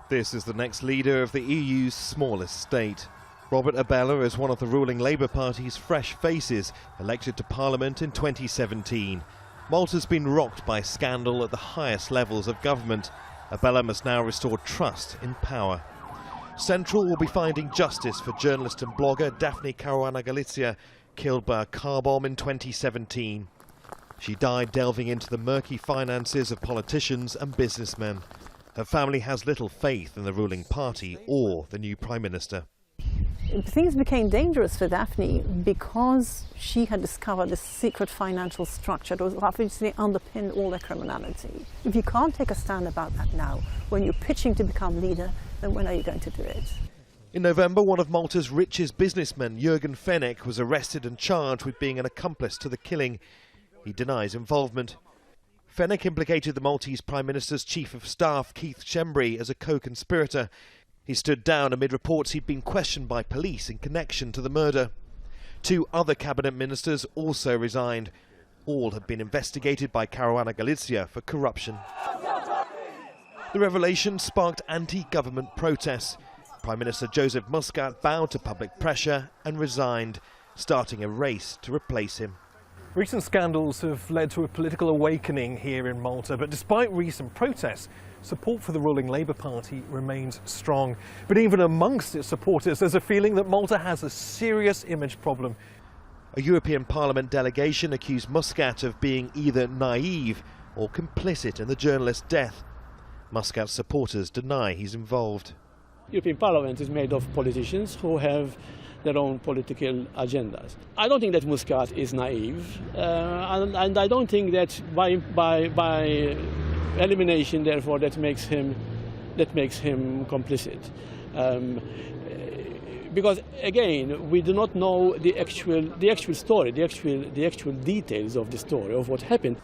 This is the next leader of the EU's smallest state. Robert Abela is one of the ruling Labour Party's fresh faces, elected to Parliament in 2017. Malta's been rocked by scandal at the highest levels of government. Abela must now restore trust in power. Central will be finding justice for journalist and blogger Daphne Caruana Galizia, killed by a car bomb in 2017. She died delving into the murky finances of politicians and businessmen. Her family has little faith in the ruling party or the new Prime Minister. Things became dangerous for Daphne because she had discovered this secret financial structure that was obviously underpinned all their criminality. If you can't take a stand about that now, when you're pitching to become leader, then when are you going to do it? In November, one of Malta's richest businessmen, Jürgen Fenech, was arrested and charged with being an accomplice to the killing. He denies involvement. Fenech implicated the Maltese Prime Minister's Chief of Staff, Keith Schembri, as a co-conspirator. He stood down amid reports he'd been questioned by police in connection to the murder. 2 other cabinet ministers also resigned. All had been investigated by Caruana Galizia for corruption. The revelation sparked anti-government protests. Prime Minister Joseph Muscat bowed to public pressure and resigned, starting a race to replace him. Recent scandals have led to a political awakening here in Malta, but despite recent protests, support for the ruling Labour Party remains strong. But even amongst its supporters, there's a feeling that Malta has a serious image problem. A European Parliament delegation accused Muscat of being either naive or complicit in the journalist's death. Muscat's supporters deny he's involved. The European Parliament is made of politicians who have their own political agendas. I don't think that Muscat is naive, and I don't think that by elimination, therefore, that makes him complicit. Because again, we do not know the actual story, the actual details of the story of what happened.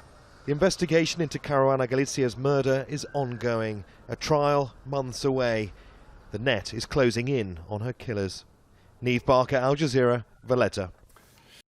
The investigation into Caruana Galicia's murder is ongoing. A trial months away. The net is closing in on her killers. Neve Barker, Al Jazeera, Valletta.